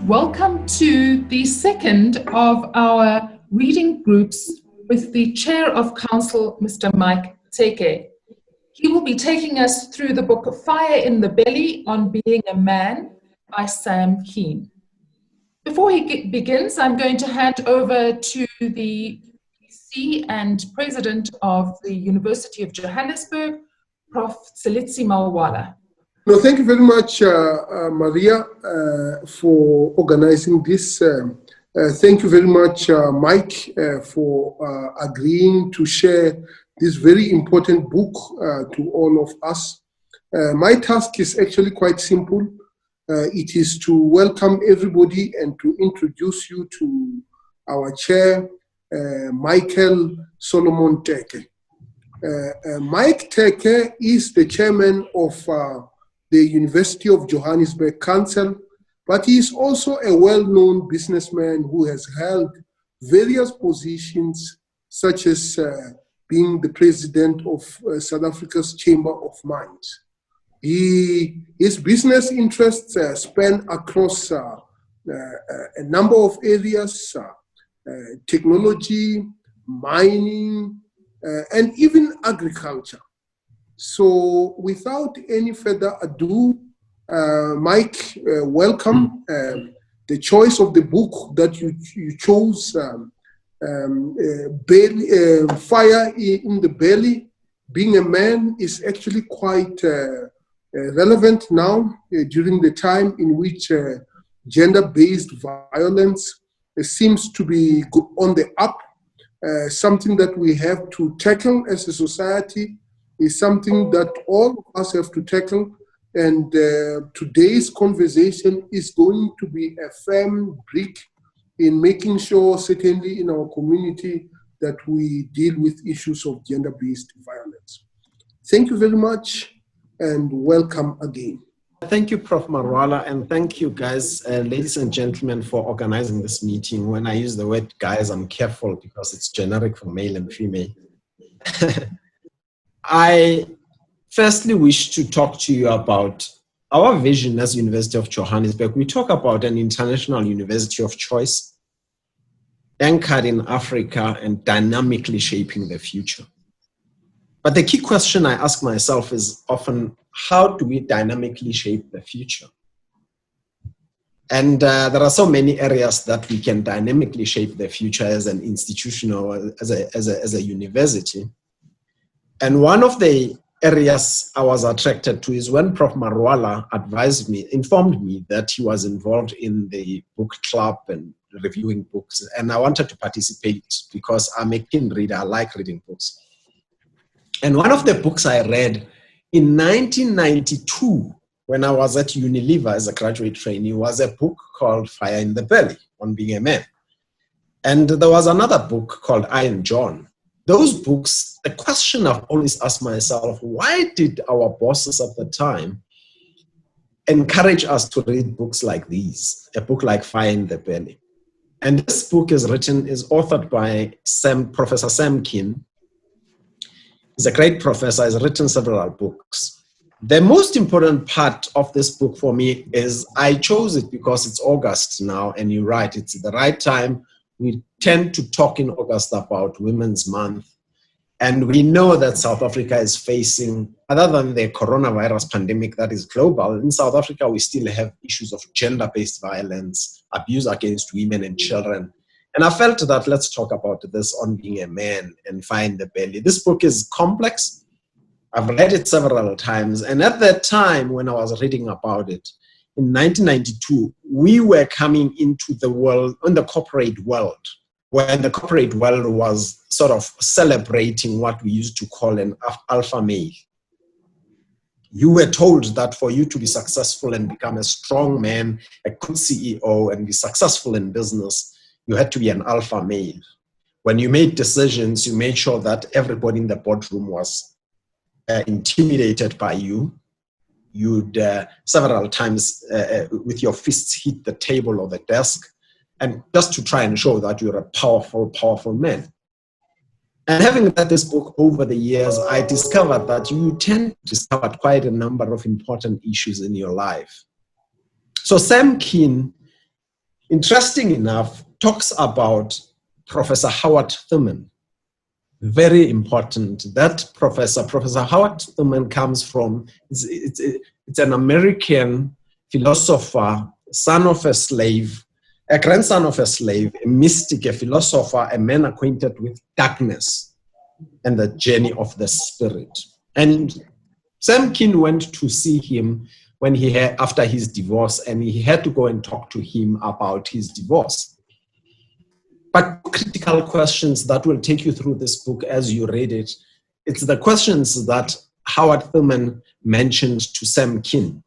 Welcome to the second of our reading groups with the Chair of Council, Mr. Mike Teke. He will be taking us through the book Fire in the Belly on Being a Man by Sam Keane. Before he begins, I'm going to hand over to the VC and President of the University of Johannesburg, Prof. Selitsi Mawala. No, thank you very much, Maria, for organizing this. Thank you very much, Mike, for agreeing to share this very important book to all of us. My task is actually quite simple. It is to welcome everybody and to introduce you to our chair, Michael Solomon Teke. Mike Teke is the chairman of the University of Johannesburg Council, but he is also a well-known businessman who has held various positions, such as being the president of South Africa's Chamber of Mines. His business interests span across a number of areas, technology, mining, and even agriculture. So without any further ado, Mike, welcome. The choice of the book that you chose, Fire in the Belly, Being a Man, is actually quite relevant now during the time in which gender-based violence seems to be on the up. Something that we have to tackle as a society, is something that all of us have to tackle, and today's conversation is going to be a firm brick in making sure, certainly in our community, that we deal with issues of gender-based violence. Thank you very much, and welcome again. Thank you, Prof. Marwala, and thank you, guys, ladies and gentlemen, for organizing this meeting. When I use the word guys, I'm careful because it's generic for male and female. I firstly wish to talk to you about our vision as University of Johannesburg. We talk about an international university of choice, anchored in Africa and dynamically shaping the future. But the key question I ask myself is often, how do we dynamically shape the future? And there are so many areas that we can dynamically shape the future as an institution or as a university. And one of the areas I was attracted to is when Prof. Marwala informed me that he was involved in the book club and reviewing books. And I wanted to participate because I'm a keen reader. I like reading books. And one of the books I read in 1992, when I was at Unilever as a graduate trainee, was a book called Fire in the Belly on Being a Man. And there was another book called Iron John. Those books, the question I've always asked myself, why did our bosses at the time encourage us to read books like these, a book like Fire in the Belly? And this book is authored by Professor Sam Keane. He's a great professor, he's written several books. The most important part of this book for me is I chose it because it's August now, and you're right, it's the right time. We tend to talk in August about Women's Month, and we know that South Africa is facing, other than the coronavirus pandemic that is global, in South Africa we still have issues of gender-based violence, abuse against women and children. And I felt that let's talk about this on Being a Man and Fire in the Belly. This book is complex. I've read it several times, and at that time when I was reading about it, in 1992, we were coming into the world, in the corporate world, where the corporate world was sort of celebrating what we used to call an alpha male. You were told that for you to be successful and become a strong man, a good CEO, and be successful in business, you had to be an alpha male. When you made decisions, you made sure that everybody in the boardroom was intimidated by you. You'd several times with your fists hit the table or the desk, and just to try and show that you're a powerful, powerful man. And having read this book over the years, I discovered that you tend to discover quite a number of important issues in your life. So Sam Keane interesting enough, talks about Professor Howard Thurman. Very important. That Professor Howard Thurman comes from, it's an American philosopher, son of a slave, a grandson of a slave, a mystic, a philosopher, a man acquainted with darkness and the journey of the spirit. And Sam Keen went to see him when after his divorce, and he had to go and talk to him about his divorce. But critical questions that will take you through this book as you read it. It's the questions that Howard Thurman mentioned to Sam Keen.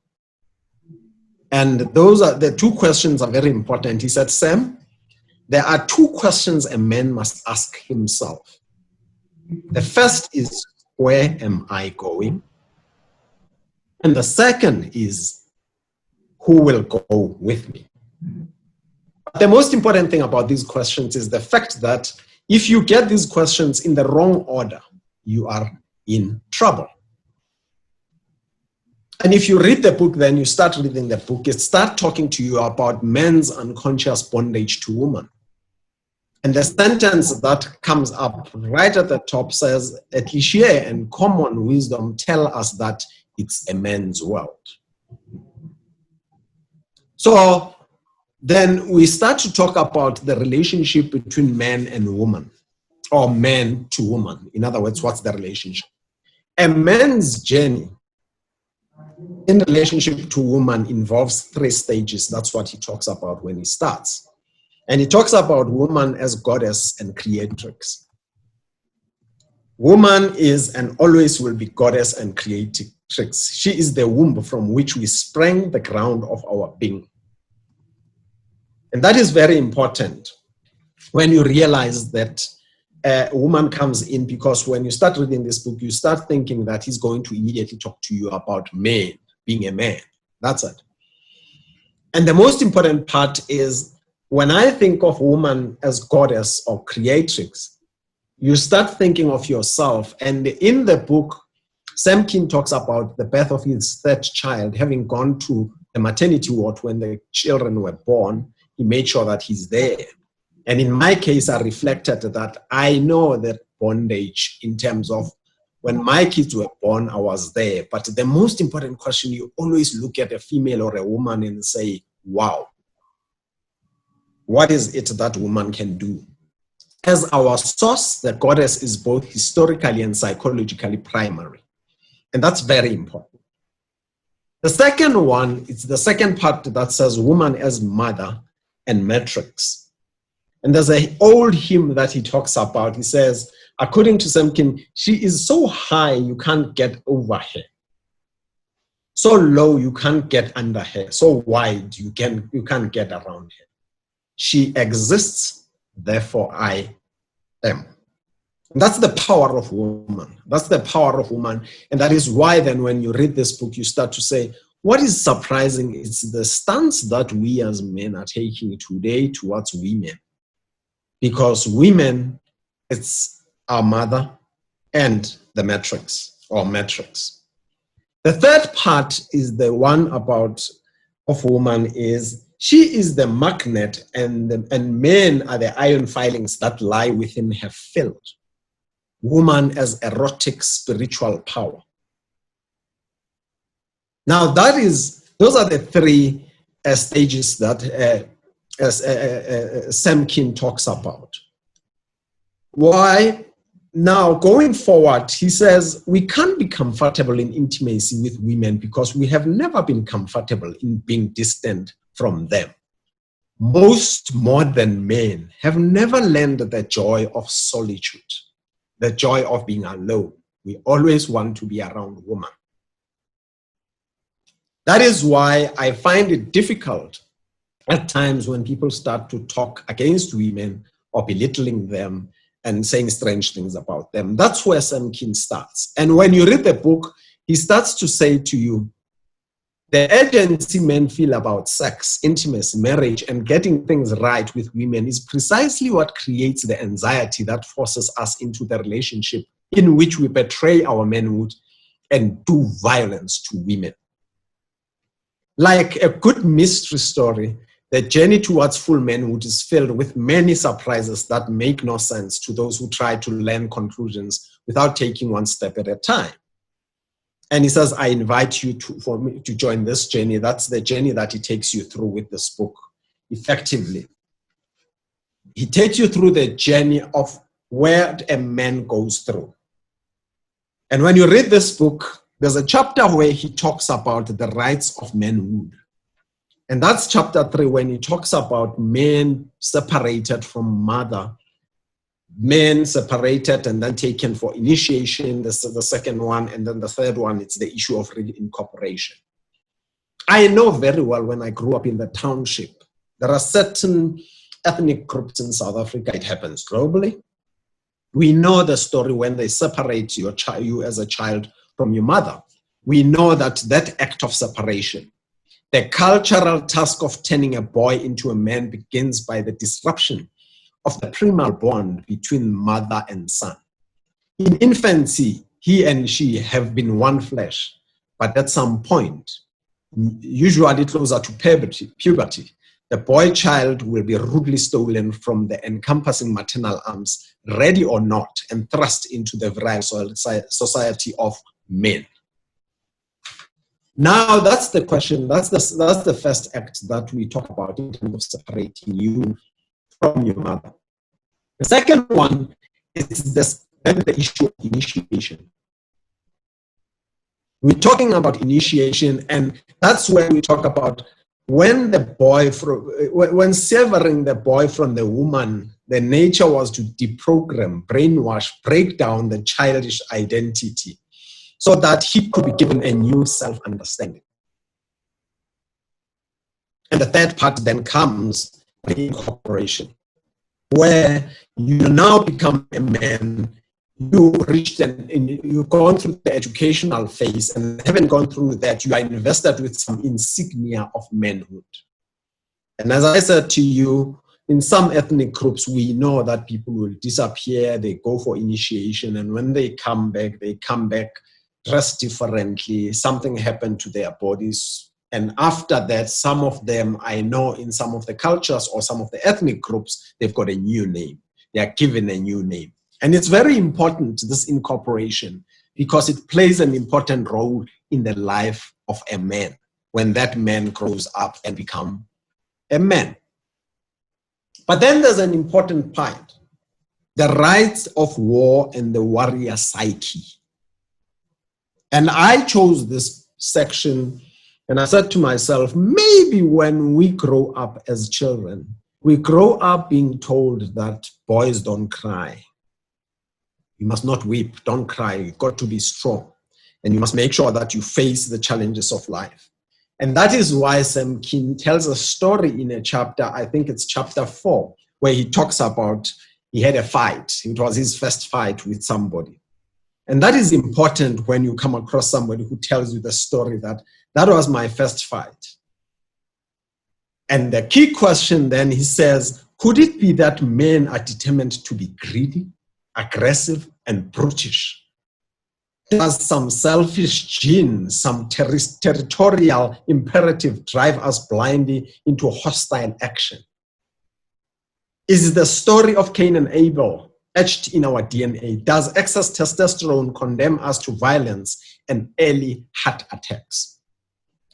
And those are the two questions are very important. He said, Sam, there are two questions a man must ask himself. The first is, where am I going? And the second is, who will go with me? But the most important thing about these questions is the fact that if you get these questions in the wrong order, you are in trouble. And if you read the book, then you start reading the book, it starts talking to you about men's unconscious bondage to woman. And the sentence that comes up right at the top says, a cliché and common wisdom tell us that it's a man's world. So then we start to talk about the relationship between man and woman, or man to woman. In other words, what's the relationship? A man's journey in relationship to woman involves 3 stages. That's what he talks about when he starts. And he talks about woman as goddess and creatrix. Woman is and always will be goddess and creatrix. She is the womb from which we sprang the ground of our being. And that is very important when you realize that a woman comes in, because when you start reading this book, you start thinking that he's going to immediately talk to you about man, being a man. That's it. And the most important part is, when I think of woman as goddess or creatrix, you start thinking of yourself. And in the book, Sam Keen talks about the birth of his 3rd child, having gone to the maternity ward when the children were born. He made sure that he's there. And in my case, I reflected that I know that bondage in terms of when my kids were born, I was there. But the most important question, you always look at a female or a woman and say, wow, what is it that woman can do? As our source, the goddess is both historically and psychologically primary. And that's very important. The second one, it's the second part that says woman as mother and matrix. And there's an old hymn that he talks about. He says, according to Sam Keen, she is so high you can't get over her. So low you can't get under her. So wide you can't get around her. She exists, therefore I am. And that's the power of woman. That's the power of woman. And that is why then when you read this book, you start to say, what is surprising is the stance that we as men are taking today towards women. Because women, it's our mother and the matrix or matrix. The third part is the one of woman is, she is the magnet and men are the iron filings that lie within her field. Woman as erotic spiritual power. Now those are the 3 stages that Sam Keen talks about. Why? Now going forward, he says, we can't be comfortable in intimacy with women because we have never been comfortable in being distant from them. Most modern men have never learned the joy of solitude, the joy of being alone. We always want to be around women. That is why I find it difficult at times when people start to talk against women or belittling them and saying strange things about them. That's where Sam Keen starts. And when you read the book, he starts to say to you, the urgency men feel about sex, intimacy, marriage, and getting things right with women is precisely what creates the anxiety that forces us into the relationship in which we betray our manhood and do violence to women. Like a good mystery story, The journey towards full manhood is filled with many surprises that make no sense to those who try to learn conclusions without taking one step at a time. And he says, I invite you to join this journey. That's the journey that he takes you through with this book, effectively. He takes you through the journey of where a man goes through. And when you read this book, there's a chapter where he talks about the rights of manhood. And that's chapter 3, when he talks about men separated from mother, men separated and then taken for initiation. This is the second one. And then the third one, it's the issue of reincorporation. I know very well, when I grew up in the township, there are certain ethnic groups in South Africa. It happens globally. We know the story when they separate you as a child from your mother. We know that act of separation, the cultural task of turning a boy into a man, begins by the disruption of the primal bond between mother and son. In infancy, he and she have been one flesh, but at some point, usually closer to puberty, the boy child will be rudely stolen from the encompassing maternal arms, ready or not, and thrust into the virile society of men. Now, that's the question. That's the first act that we talk about in terms of separating you from your mother. The second one is the issue of initiation. We're talking about initiation, and that's where we talk about when severing the boy from the woman, the nature was to deprogram, brainwash, break down the childish identity, so that he could be given a new self-understanding. And the third part then comes incorporation, where you now become a man, you've gone through the educational phase, and haven't gone through that, you are invested with some insignia of manhood. And as I said to you, in some ethnic groups, we know that people will disappear, they go for initiation, and when they come back dressed differently, something happened to their bodies. And after that, some of them, I know in some of the cultures or some of the ethnic groups, they've got a new name. They are given a new name. And it's very important, this incorporation, because it plays an important role in the life of a man when that man grows up and becomes a man. But then there's an important part, the rights of war and the warrior psyche. And I chose this section, and I said to myself, maybe when we grow up as children, we grow up being told that boys don't cry. You must not weep, don't cry, you've got to be strong. And you must make sure that you face the challenges of life. And that is why Sam King tells a story in a chapter, I think it's chapter 4, where he talks about he had a fight. It was his first fight with somebody. And that is important when you come across somebody who tells you the story that was my first fight. And the key question then, he says, could it be that men are determined to be greedy, aggressive, and brutish? Does some selfish gene, some territorial imperative drive us blindly into hostile action? Is the story of Cain and Abel etched in our DNA? Does excess testosterone condemn us to violence and early heart attacks?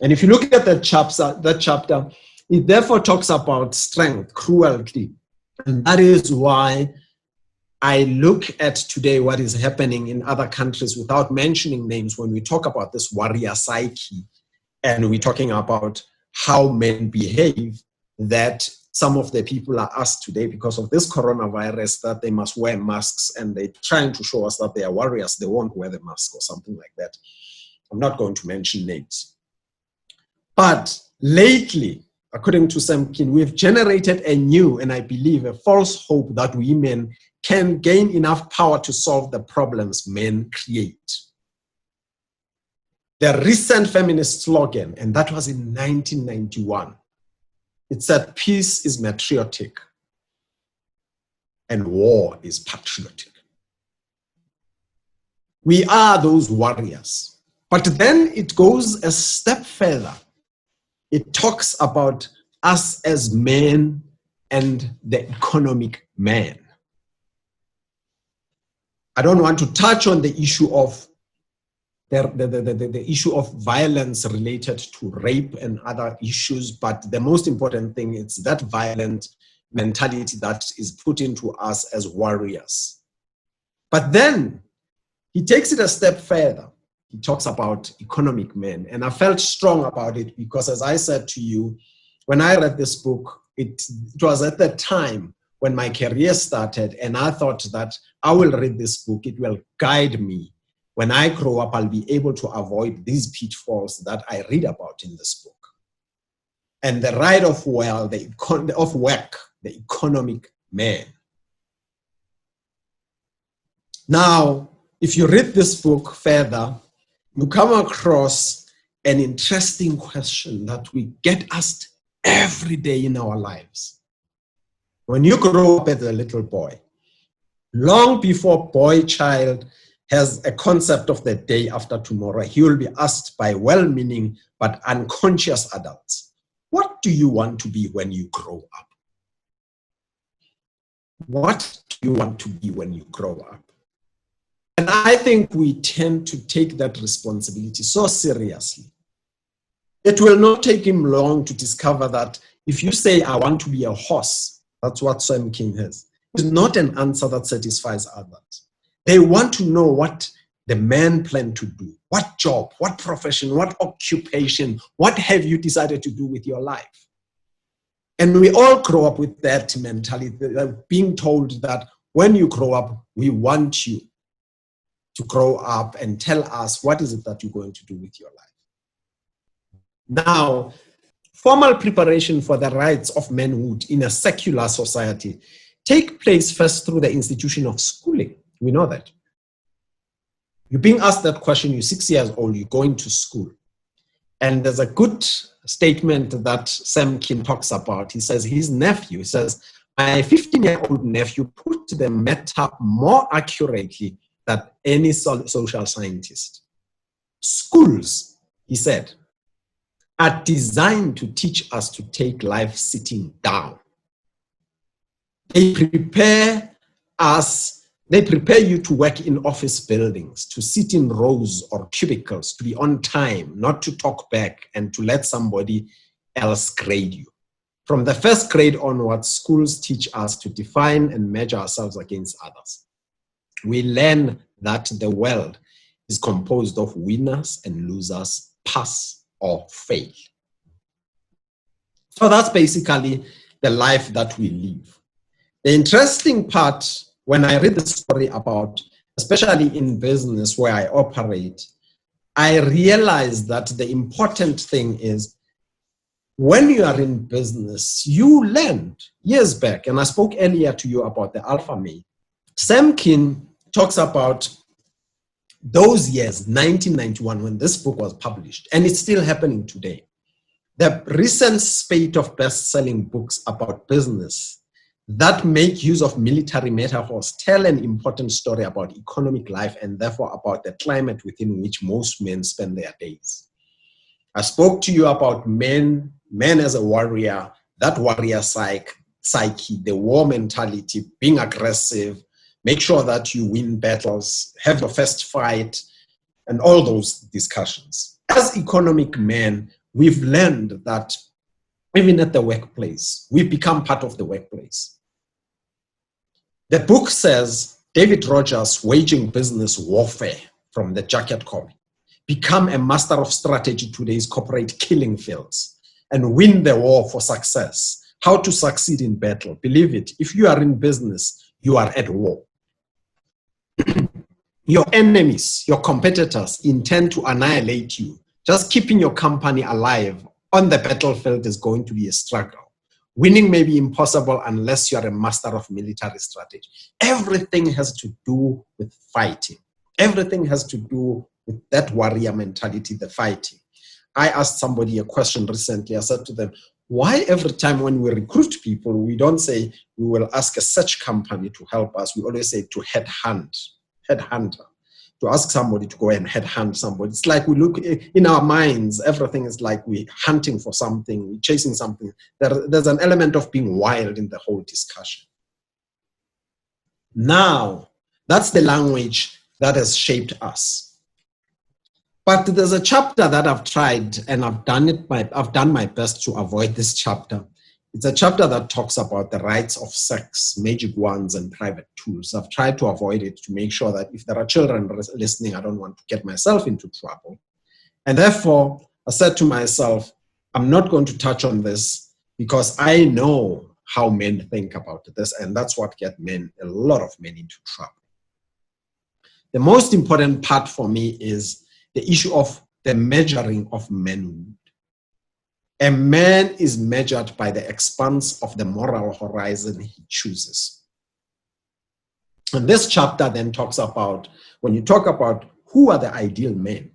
And if you look at that chapter, it therefore talks about strength, cruelty. And that is why I look at today what is happening in other countries without mentioning names when we talk about this warrior psyche, and we're talking about how men behave, that some of the people are asked today because of this coronavirus that they must wear masks, and they're trying to show us that they are warriors. They won't wear the mask or something like that. I'm not going to mention names. But lately, according to Sam King, we've generated a new, and I believe, a false hope that women can gain enough power to solve the problems men create. The recent feminist slogan, and that was in 1991, it said, peace is matriotic and war is patriotic. We are those warriors. But then it goes a step further. It talks about us as men and the economic man. I don't want to touch on the issue of the issue of violence related to rape and other issues, but the most important thing is that violent mentality that is put into us as warriors. But then he takes it a step further. He talks about economic men, and I felt strong about it because, as I said to you, when I read this book, it was at the time when my career started, and I thought that I will read this book, it will guide me. When I grow up, I'll be able to avoid these pitfalls that I read about in this book. And the right of work, the economic man. Now, if you read this book further, you come across an interesting question that we get asked every day in our lives. When you grow up as a little boy, long before boy child has a concept of the day after tomorrow, he will be asked by well-meaning but unconscious adults, what do you want to be when you grow up? What do you want to be when you grow up? And I think we tend to take that responsibility so seriously. It will not take him long to discover that if you say, I want to be a horse, that's what Sam King has. It's not an answer that satisfies others. They want to know what the man planned to do. What job, what profession, what occupation, what have you decided to do with your life? And we all grow up with that mentality, being told that when you grow up, we want you to grow up and tell us what is it that you're going to do with your life. Now, formal preparation for the rights of manhood in a secular society take place first through the institution of schooling. We know that. You're being asked that question, you're 6 years old, you're going to school. And there's a good statement that Sam King talks about. He says his nephew, he says, my 15-year-old nephew put the matter more accurately than any social scientist. Schools, he said, are designed to teach us to take life sitting down. They prepare you to work in office buildings, to sit in rows or cubicles, to be on time, not to talk back, and to let somebody else grade you. From the first grade onwards, schools teach us to define and measure ourselves against others. We learn that the world is composed of winners and losers, pass or fail. So that's basically the life that we live. The interesting part, when I read the story about, especially in business where I operate, I realized that the important thing is when you are in business, you learned years back, and I spoke earlier to you about the alpha male. Sam King talks about those years, 1991, when this book was published, and it's still happening today. The recent spate of best-selling books about business that make use of military metaphors tell an important story about economic life and therefore about the climate within which most men spend their days. I spoke to you about men as a warrior, that warrior psyche, the war mentality, being aggressive, make sure that you win battles, have your first fight, and all those discussions. As economic men, we've learned that even at the workplace, we've become part of the workplace. The book says, David Rogers, Waging Business Warfare, from the jacket copy. Become a master of strategy to today's corporate killing fields and win the war for success. How to succeed in battle. Believe it, if you are in business, you are at war. Your enemies, your competitors intend to annihilate you. Just keeping your company alive on the battlefield is going to be a struggle. Winning may be impossible unless you are a master of military strategy. Everything has to do with fighting. Everything has to do with that warrior mentality, the fighting. I asked somebody a question recently. I said to them, why every time when we recruit people, we don't say we will ask a search company to help us. We always say to headhunter, to to ask somebody to go and headhunt somebody. It's like we look in our minds, everything is like we're hunting for something, we're chasing something. There's an element of being wild in the whole discussion. Now, that's the language that has shaped us. But there's a chapter that I've tried, and I've done my best to avoid this chapter. It's a chapter that talks about the rights of sex, magic wands, and private tools. I've tried to avoid it to make sure that if there are children listening, I don't want to get myself into trouble. And therefore, I said to myself, I'm not going to touch on this because I know how men think about this, and that's what gets a lot of men into trouble. The most important part for me is the issue of the measuring of manhood. A man is measured by the expanse of the moral horizon he chooses. And this chapter then talks about, when you talk about who are the ideal men.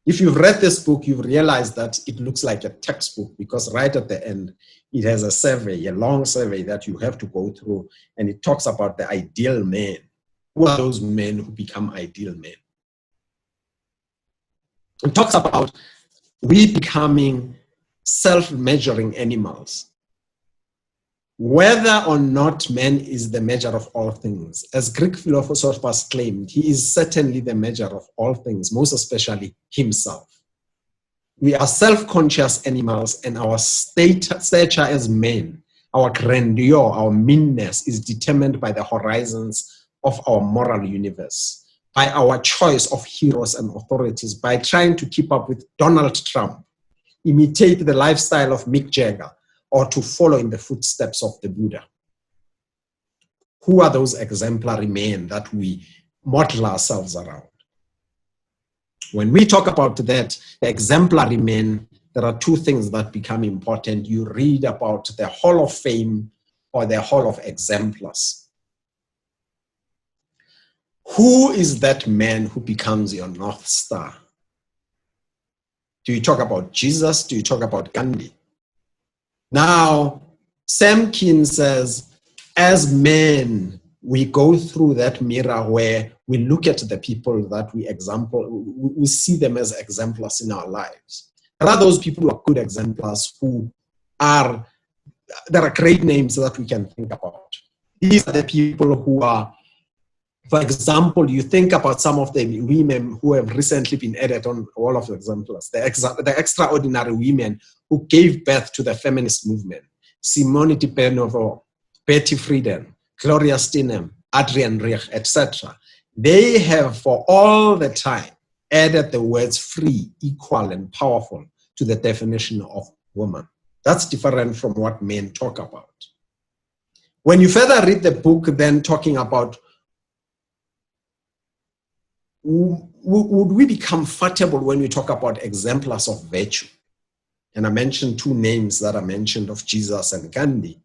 If you've read this book, you've realized that it looks like a textbook because right at the end, it has a survey, a long survey that you have to go through, and it talks about the ideal men. Who are those men who become ideal men? It talks about we becoming self-measuring animals. Whether or not man is the measure of all things, as Greek philosophers claimed, he is certainly the measure of all things, most especially himself. We are self-conscious animals, and our stature as men, our grandeur, our meanness is determined by the horizons of our moral universe, by our choice of heroes and authorities, by trying to keep up with Donald Trump, imitate the lifestyle of Mick Jagger, or to follow in the footsteps of the Buddha. Who are those exemplary men that we model ourselves around? When we talk about that, the exemplary men, there are two things that become important. You read about the Hall of Fame or the Hall of Exemplars. Who is that man who becomes your North Star? Do you talk about Jesus? Do you talk about Gandhi? Now, Sam Keen says, as men, we go through that mirror where we look at the people that we see them as exemplars in our lives. There are those people who are good exemplars there are great names that we can think about. These are the people who are, for example, you think about some of the women who have recently been added on all of the exemplars, the extraordinary women who gave birth to the feminist movement. Simone de Beauvoir, Betty Friedan, Gloria Steinem, Adrienne Rich, etc. They have for all the time added the words free, equal, and powerful to the definition of woman. That's different from what men talk about. When you further read the book, then talking about would we be comfortable when we talk about exemplars of virtue? And I mentioned two names that I mentioned of Jesus and Gandhi.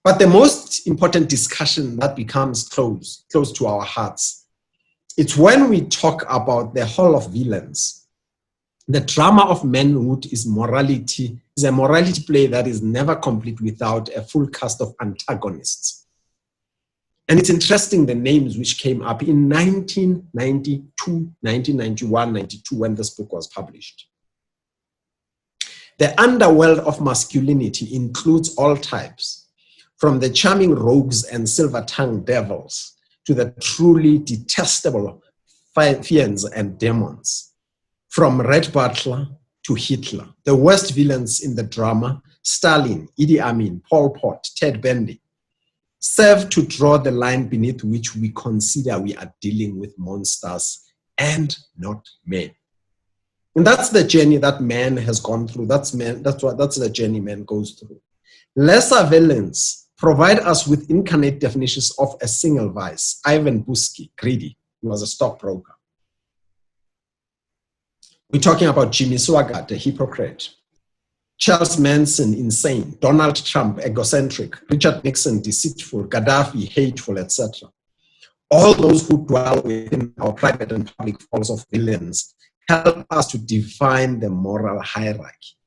But the most important discussion that becomes close to our hearts, it's when we talk about the Hall of Villains. The drama of manhood is a morality play that is never complete without a full cast of antagonists. And it's interesting the names which came up in 1992, 1991, 92, when this book was published. The underworld of masculinity includes all types, from the charming rogues and silver-tongued devils to the truly detestable fiends and demons. From Red Butler to Hitler, the worst villains in the drama, Stalin, Idi Amin, Pol Pot, Ted Bundy, serve to draw the line beneath which we consider we are dealing with monsters and not men. And that's the journey that man has gone through. That's the journey man goes through. Lesser villains provide us with incarnate definitions of a single vice. Ivan Busky, greedy, he was a stockbroker. We're talking about Jimmy Swaggart, a hypocrite. Charles Manson, insane. Donald Trump, egocentric. Richard Nixon, deceitful. Gaddafi, hateful, etc. All those who dwell within our private and public forms of villains help us to define the moral hierarchy.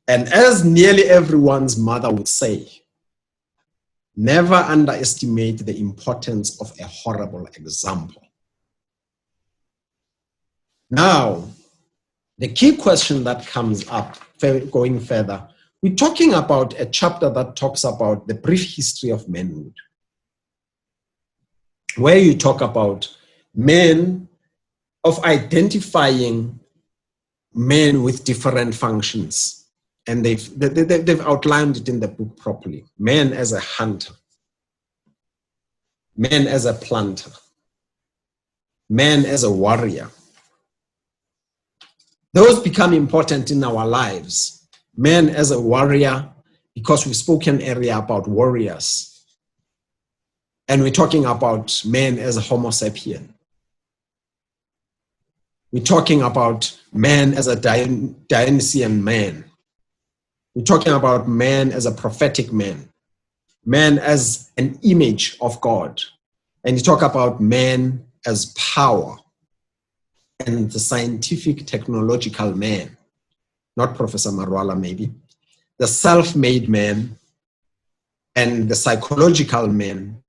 And as nearly everyone's mother would say, Never underestimate the importance of a horrible example. Now, the key question that comes up, going further, we're talking about a chapter that talks about the brief history of manhood, where you talk about men, of identifying men with different functions. And they've outlined it in the book properly. Man as a hunter, man as a planter, man as a warrior. Those become important in our lives. Man as a warrior, because we've spoken earlier about warriors. And we're talking about man as a Homo sapien. We're talking about man as a Dionysian man. We're talking about man as a prophetic man, man as an image of God. And you talk about man as power and the scientific technological man, not Professor Marwala maybe, the self-made man and the psychological man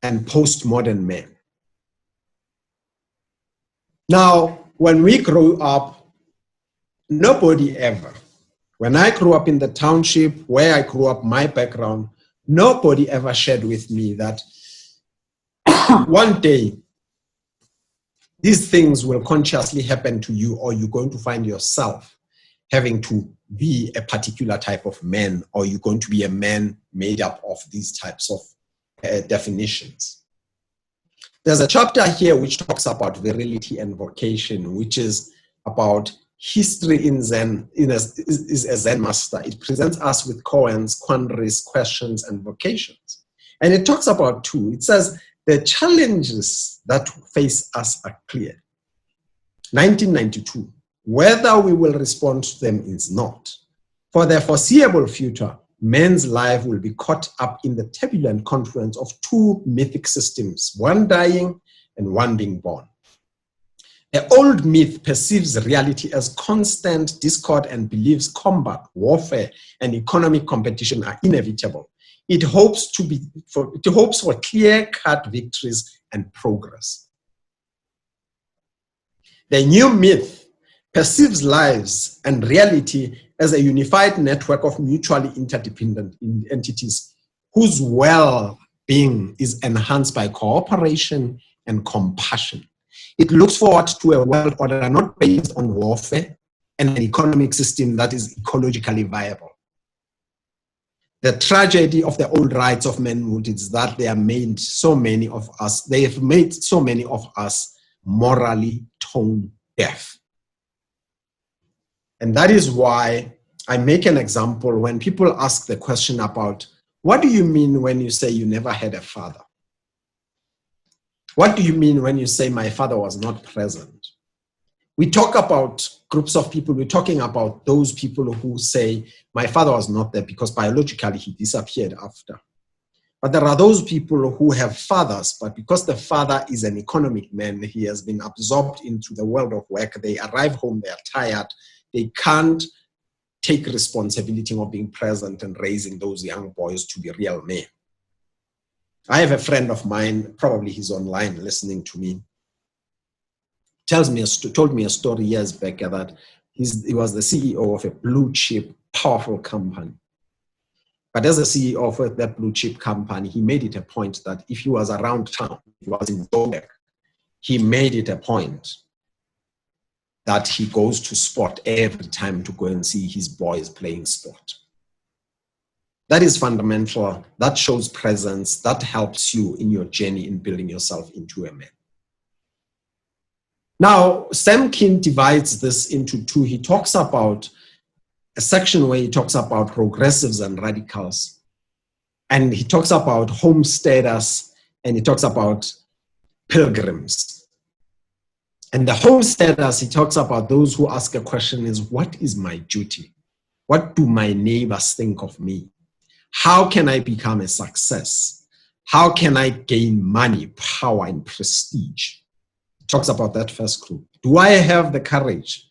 and postmodern man. Now, when we grew up, nobody ever, when I grew up in the township where I grew up, my background, nobody ever shared with me that one day these things will consciously happen to you, or you're going to find yourself having to be a particular type of man, or you're going to be a man made up of these types of definitions. There's a chapter here which talks about virility and vocation, which is about history in Zen, is a Zen master. It presents us with koans, quandaries, questions, and vocations. And it talks about two. It says, the challenges that face us are clear. 1992, whether we will respond to them is not. For the foreseeable future, man's life will be caught up in the turbulent confluence of two mythic systems, one dying and one being born. The old myth perceives reality as constant discord and believes combat, warfare, and economic competition are inevitable. It hopes for clear-cut victories and progress. The new myth perceives lives and reality as a unified network of mutually interdependent entities whose well-being is enhanced by cooperation and compassion. It looks forward to a world order not based on warfare and an economic system that is ecologically viable. The tragedy of the old rights of manhood is that they have made so many of us morally tone deaf. And that is why I make an example when people ask the question about, what do you mean when you say you never had a father? What do you mean when you say my father was not present? We talk about groups of people, we're talking about those people who say my father was not there because biologically he disappeared after. But there are those people who have fathers, but because the father is an economic man, he has been absorbed into the world of work, they arrive home, they are tired, they can't take responsibility of being present and raising those young boys to be real men. I have a friend of mine, probably he's online listening to me, told me a story years back that he was the CEO of a blue chip, powerful company. But as a CEO of that blue chip company, he made it a point that if he was around town, he was in Joburg, he made it a point that he goes to sport every time to go and see his boys playing sport. That is fundamental. That shows presence. That helps you in your journey in building yourself into a man. Now, Sam King divides this into two. He talks about a section where he talks about progressives and radicals. And he talks about homesteaders, and he talks about pilgrims. And the homesteaders, he talks about those who ask a question is, what is my duty? What do my neighbors think of me? How can I become a success? How can I gain money, power, and prestige? He talks about that first group. Do I have the courage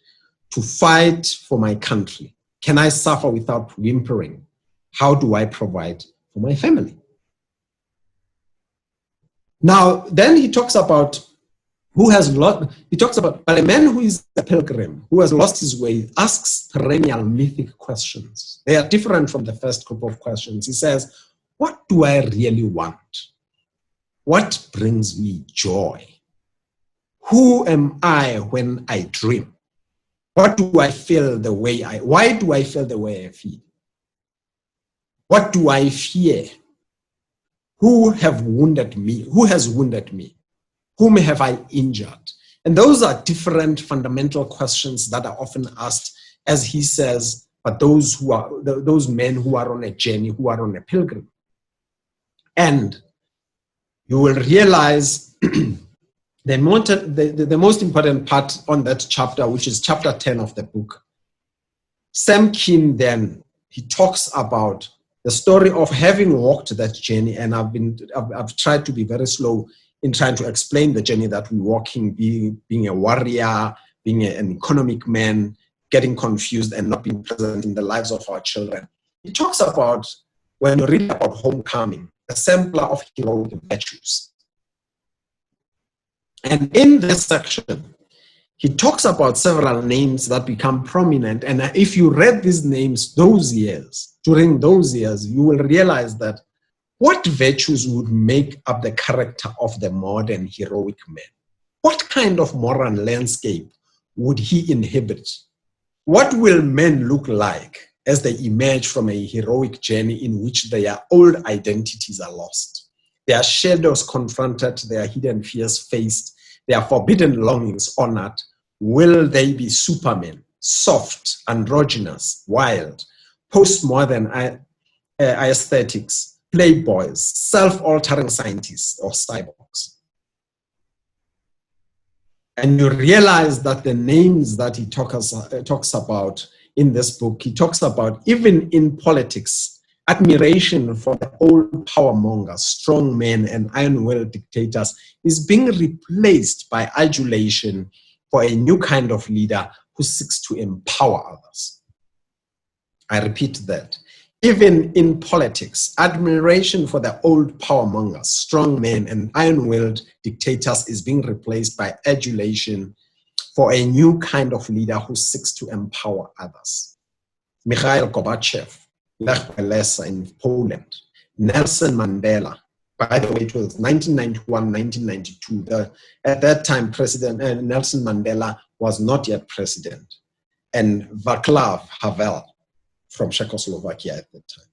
to fight for my country? Can I suffer without whimpering? How do I provide for my family? Now, then he talks about who has lost, he talks about, but a man who is a pilgrim, who has lost his way, asks perennial mythic questions. They are different from the first group of questions. He says, what do I really want? What brings me joy? Who am I when I dream? What do I feel the way why do I feel the way I feel? What do I fear? Who have wounded me? Who has wounded me? Whom have I injured? And those are different fundamental questions that are often asked, as he says, but those men who are on a journey, who are on a pilgrim. And you will realize the most important part on that chapter, which is chapter 10 of the book. Semkin then, he talks about the story of having walked that journey, and I've tried to be very slow in trying to explain the journey that we're walking, being a warrior, being an economic man, getting confused and not being present in the lives of our children. He talks about, when you read about homecoming, a sampler of heroic virtues. And in this section, he talks about several names that become prominent. And if you read these names during those years, you will realize that what virtues would make up the character of the modern heroic man? What kind of moral landscape would he inhabit? What will men look like as they emerge from a heroic journey in which their old identities are lost, their shadows confronted, their hidden fears faced, their forbidden longings honored? Will they be supermen, soft, androgynous, wild, postmodern aesthetics, playboys, self-altering scientists, or cyborgs? And you realize that the names that he talks about in this book, he talks about, even in politics, admiration for the old power mongers, strong men, and iron-willed dictators is being replaced by adulation for a new kind of leader who seeks to empower others. I repeat that. Even in politics, admiration for the old power mongers, strong men, and iron-willed dictators is being replaced by adulation for a new kind of leader who seeks to empower others. Mikhail Gorbachev, Lech Walesa in Poland, Nelson Mandela. By the way, it was 1991, 1992. At that time, President Nelson Mandela was not yet president. And Václav Havel from Czechoslovakia at that time.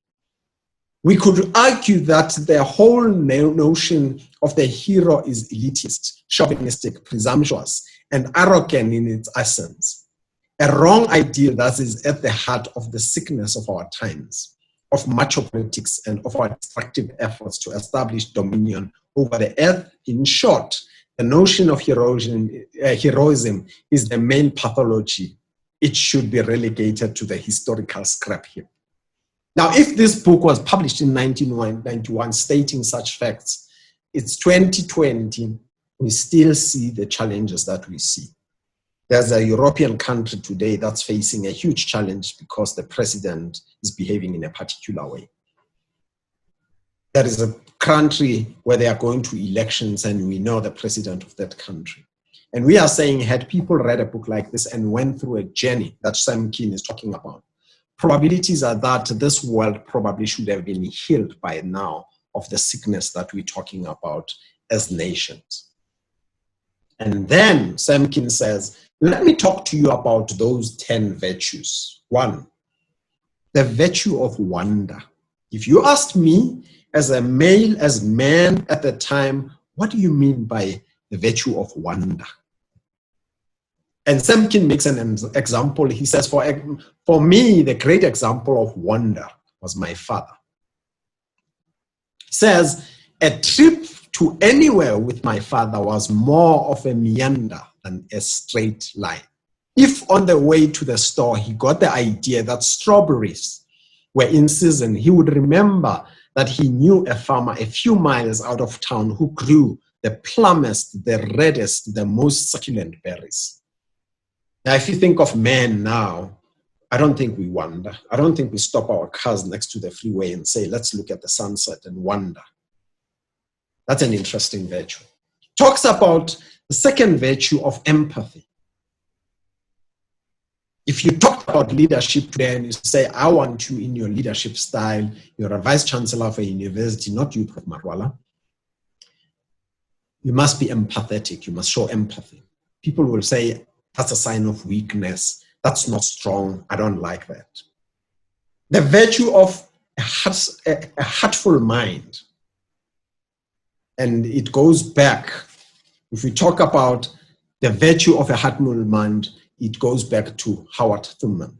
We could argue that the whole notion of the hero is elitist, chauvinistic, presumptuous, and arrogant in its essence. A wrong ideal that is at the heart of the sickness of our times, of macho politics, and of our destructive efforts to establish dominion over the earth. In short, the notion of heroism is the main pathology. It should be relegated to the historical scrap heap. Now, if this book was published in 1991 stating such facts, it's 2020, we still see the challenges that we see. There's a European country today that's facing a huge challenge because the president is behaving in a particular way. There is a country where they are going to elections and we know the president of that country. And we are saying, had people read a book like this and went through a journey that Sam Keane is talking about, probabilities are that this world probably should have been healed by now of the sickness that we're talking about as nations. And then Sam Keane says, let me talk to you about those 10 virtues. 1, the virtue of wonder. If you asked me as a male, as man at the time, what do you mean by the virtue of wonder? And Sam Keane makes an example. He says, for me, the great example of wonder was my father. He says, a trip to anywhere with my father was more of a meander than a straight line. If on the way to the store, he got the idea that strawberries were in season, he would remember that he knew a farmer a few miles out of town who grew the plumpest, the reddest, the most succulent berries. Now, if you think of men now, I don't think we wonder. I don't think we stop our cars next to the freeway and say, let's look at the sunset and wonder. That's an interesting virtue. Talks about the second virtue of empathy. If you talk about leadership today and you say, I want you in your leadership style, you're a vice chancellor of a university, not you, Prof. Marwala, you must be empathetic. You must show empathy. People will say, that's a sign of weakness. That's not strong. I don't like that. The virtue of a heartful mind. And it goes back, if we talk about the virtue of a heartful mind, it goes back to Howard Thurman,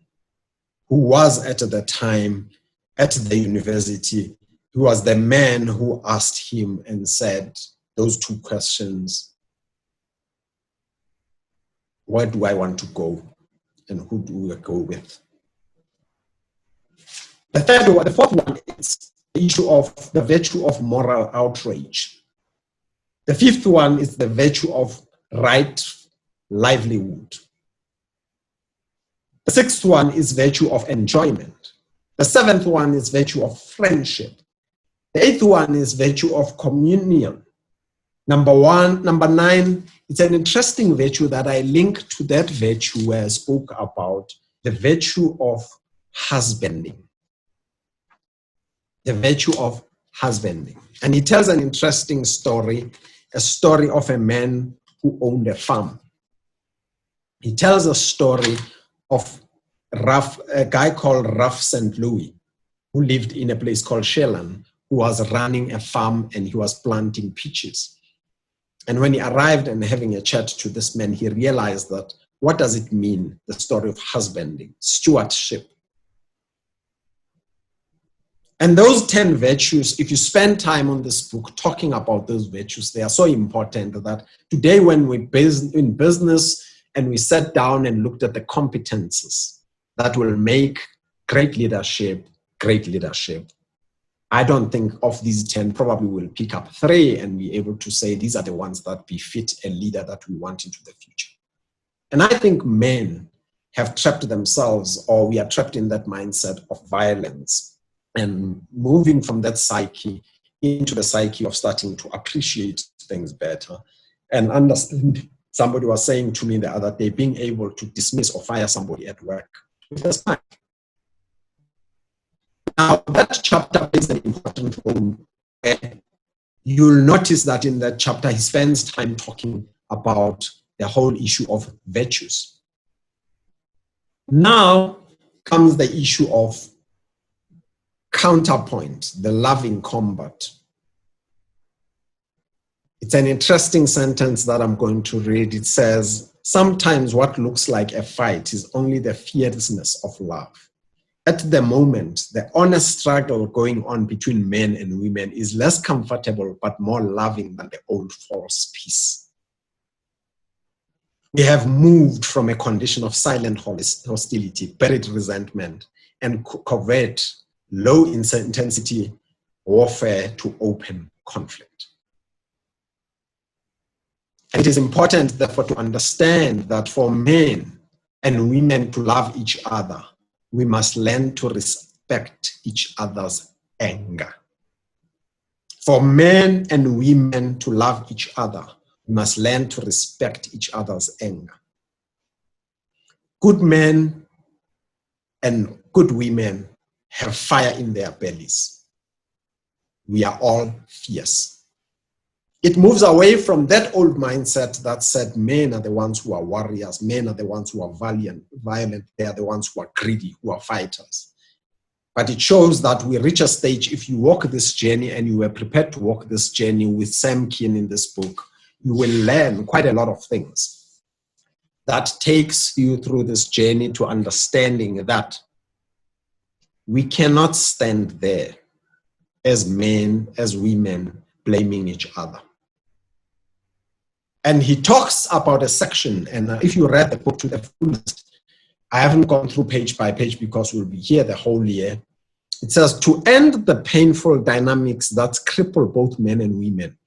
who was at the time at the university, who was the man who asked him and said those two questions: where do I want to go and who do I go with? The fourth one is the issue of the virtue of moral outrage. The fifth one is the virtue of right livelihood. The sixth one is virtue of enjoyment. The seventh one is virtue of friendship. The eighth one is virtue of communion. Number 9, it's an interesting virtue that I link to that virtue where I spoke about the virtue of husbanding. The virtue of husbanding. And he tells an interesting story, a story of a man who owned a farm. He tells a story of a guy called Ralph St. Louis, who lived in a place called Shelland, who was running a farm and he was planting peaches. And when he arrived and having a chat to this man, he realized that what does it mean, the story of husbanding, stewardship? And those 10 virtues, if you spend time on this book talking about those virtues, they are so important that today when we're in business and we sat down and looked at the competences that will make great leadership, I don't think of these 10, probably we'll pick up 3 and be able to say these are the ones that befit a leader that we want into the future. And I think men have trapped themselves, or we are trapped in that mindset of violence, and moving from that psyche into the psyche of starting to appreciate things better and understand. Somebody was saying to me the other day, being able to dismiss or fire somebody at work with a smile. Now, that chapter plays an important role. You'll notice that in that chapter, he spends time talking about the whole issue of virtues. Now comes the issue of counterpoint, the loving combat. It's an interesting sentence that I'm going to read. It says, sometimes what looks like a fight is only the fierceness of love. At the moment, the honest struggle going on between men and women is less comfortable but more loving than the old false peace. We have moved from a condition of silent hostility, buried resentment, and covert, low-intensity warfare to open conflict. And it is important, therefore, to understand that for men and women to love each other, we must learn to respect each other's anger. For men and women to love each other, we must learn to respect each other's anger. Good men and good women have fire in their bellies. We are all fierce. It moves away from that old mindset that said men are the ones who are warriors, men are the ones who are violent, they are the ones who are greedy, who are fighters. But it shows that we reach a stage, if you walk this journey and you were prepared to walk this journey with Sam Keen in this book, you will learn quite a lot of things that takes you through this journey to understanding that we cannot stand there as men, as women, blaming each other. And he talks about a section, and if you read the book to the fullest, I haven't gone through page by page because we'll be here the whole year. It says, to end the painful dynamics that cripple both men and women,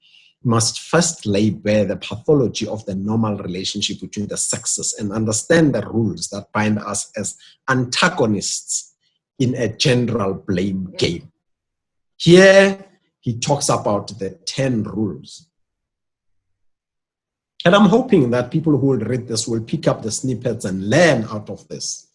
must first lay bare the pathology of the normal relationship between the sexes and understand the rules that bind us as antagonists in a general blame game. Here, he talks about the 10 rules. And I'm hoping that people who will read this will pick up the snippets and learn out of this.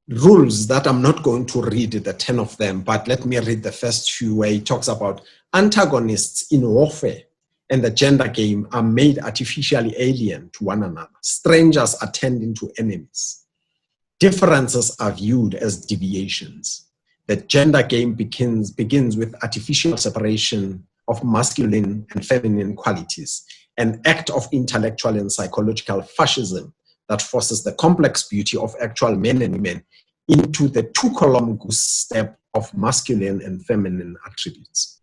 Rules that I'm not going to read the 10 of them, but let me read the first few where he talks about antagonists in warfare and the gender game are made artificially alien to one another. Strangers are turned into enemies. Differences are viewed as deviations. The gender game begins with artificial separation of masculine and feminine qualities, an act of intellectual and psychological fascism that forces the complex beauty of actual men and women into the two-column goose step of masculine and feminine attributes.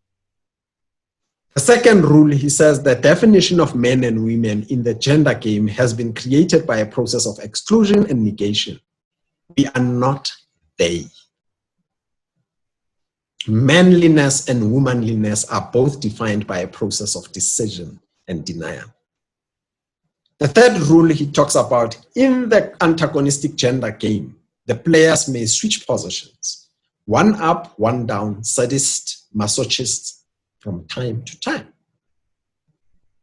The second rule, he says, the definition of men and women in the gender game has been created by a process of exclusion and negation. We are not they. Manliness and womanliness are both defined by a process of decision and denial. The third rule he talks about, in the antagonistic gender game, the players may switch positions, one up, one down, sadist, masochist, from time to time.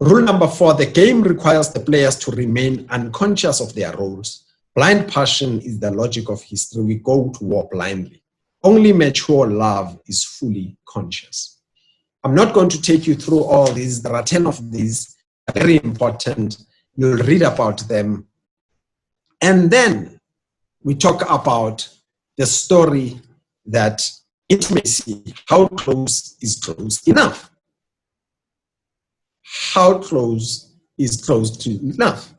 Rule number 4, the game requires the players to remain unconscious of their roles. Blind passion is the logic of history. We go to war blindly. Only mature love is fully conscious. I'm not going to take you through all these. There are 10 of these, very important. You'll read about them. And then we talk about the story that intimacy, how close is close enough? How close is close to enough?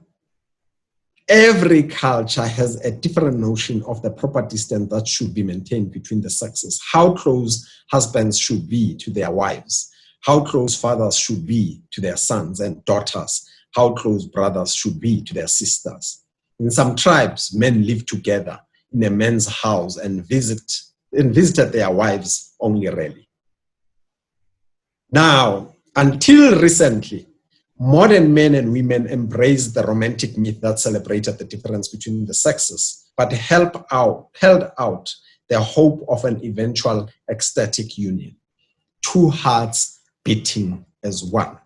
Every culture has a different notion of the proper distance that should be maintained between the sexes. How close husbands should be to their wives. How close fathers should be to their sons and daughters. How close brothers should be to their sisters. In some tribes, men live together in a man's house and visited their wives only rarely. Now, until recently, modern men and women embraced the romantic myth that celebrated the difference between the sexes, but held out the hope of an eventual ecstatic union. Two hearts beating as one.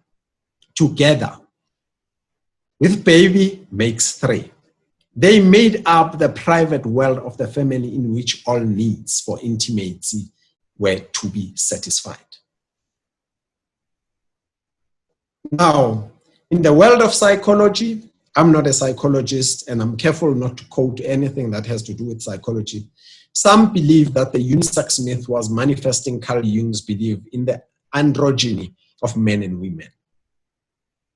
Together, with baby makes 3. They made up the private world of the family in which all needs for intimacy were to be satisfied. Now, in the world of psychology, I'm not a psychologist and I'm careful not to quote anything that has to do with psychology. Some believe that the unisex myth was manifesting Carl Jung's belief in the androgyny of men and women.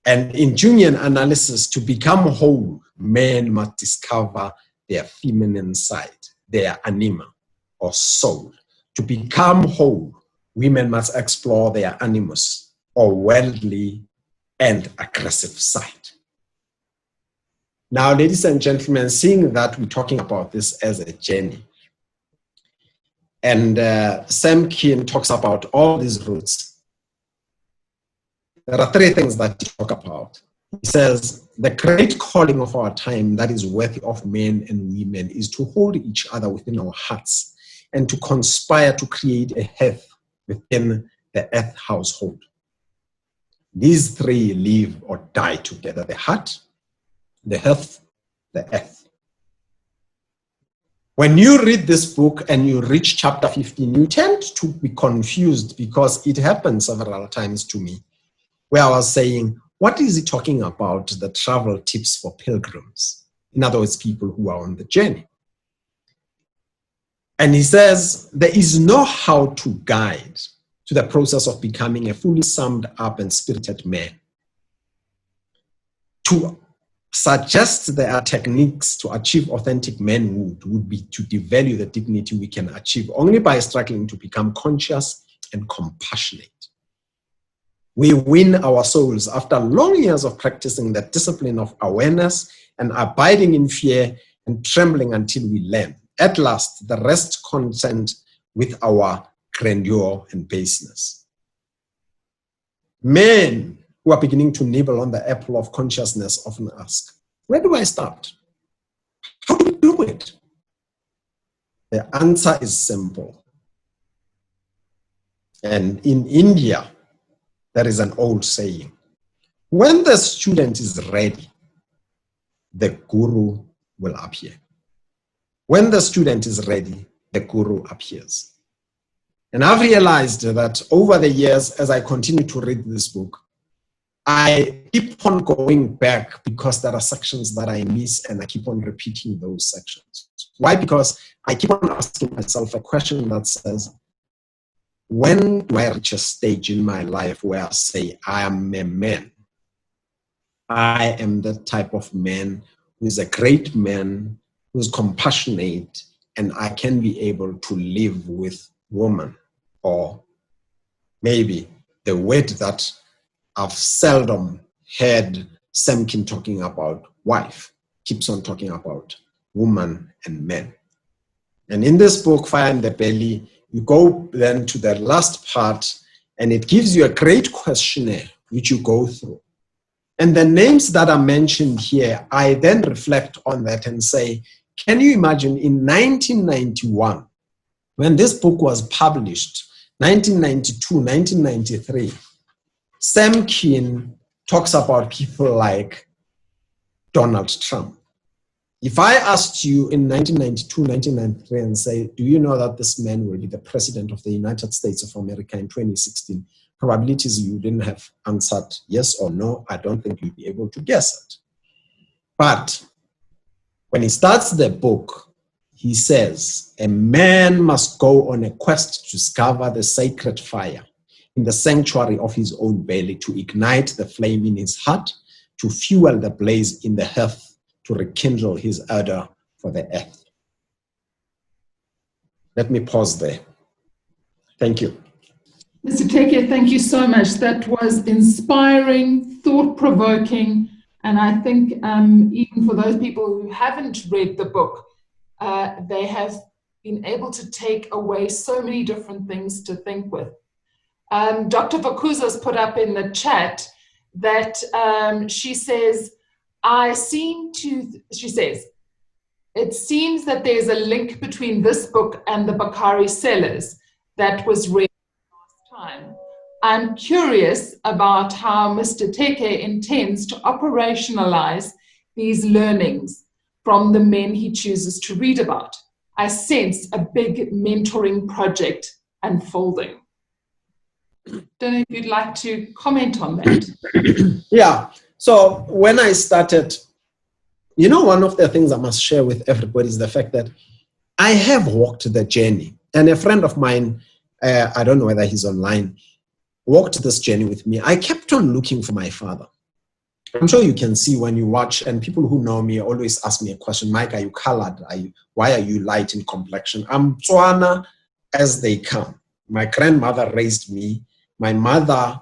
And in Jungian analysis, to become whole, men must discover their feminine side, their anima or soul. To become whole, women must explore their animus or worldly and aggressive side. Now, ladies and gentlemen, seeing that we're talking about this as a journey, and Sam Keen talks about all these roots, there are 3 things that he talks about. He says, the great calling of our time that is worthy of men and women is to hold each other within our hearts and to conspire to create a hearth within the earth household. These 3 live or die together: the heart, the hearth, the earth. When you read this book and you reach chapter 15, you tend to be confused because it happened several times to me, where I was saying, what is he talking about, the travel tips for pilgrims? In other words, people who are on the journey. And he says, there is no how-to guide to the process of becoming a fully summed up and spirited man. To suggest there are techniques to achieve authentic manhood would be to devalue the dignity we can achieve only by struggling to become conscious and compassionate. We win our souls after long years of practicing the discipline of awareness and abiding in fear and trembling until we learn. At last, the rest content with our grandeur and baseness. Men who are beginning to nibble on the apple of consciousness often ask, where do I start? How do we do it? The answer is simple. And in India, there is an old saying, when the student is ready, the guru will appear. When the student is ready, the guru appears. And I've realized that over the years, as I continue to read this book, I keep on going back because there are sections that I miss and I keep on repeating those sections. Why? Because I keep on asking myself a question that says, when do I reach a stage in my life where I say, I am a man? I am the type of man who is a great man, who is compassionate, and I can be able to live with woman. Or maybe the word that I've seldom heard Semkin talking about, wife, keeps on talking about woman and men. And in this book, Fire in the Belly, you go then to the last part, and it gives you a great questionnaire which you go through. And the names that are mentioned here, I then reflect on that and say, can you imagine in 1991, when this book was published, 1992, 1993, Semkin talks about people like Donald Trump. If I asked you in 1992, 1993 and say, do you know that this man will be the president of the United States of America in 2016? Probabilities you didn't have answered yes or no, I don't think you'd be able to guess it. But when he starts the book, he says, a man must go on a quest to discover the sacred fire in the sanctuary of his own belly, to ignite the flame in his heart, to fuel the blaze in the hearth, to rekindle his ardor for the earth. Let me pause there. Thank you. Mr. Teke, thank you so much. That was inspiring, thought-provoking, and I think even for those people who haven't read the book, they have been able to take away so many different things to think with. Dr. Vakuza's put up in the chat that she says, it seems that there's a link between this book and the Bakari Sellers that was read last time. I'm curious about how Mr. Teke intends to operationalize these learnings from the men he chooses to read about. I sense a big mentoring project unfolding. Don't know if you'd like to comment on that. Yeah, so when I started, you know, one of the things I must share with everybody is the fact that I have walked the journey. And a friend of mine, I don't know whether he's online, walked this journey with me. I kept on looking for my father. I'm sure you can see when you watch, and people who know me always ask me a question, Mike, are you colored? Why are you light in complexion? I'm Tswana as they come. My grandmother raised me. My mother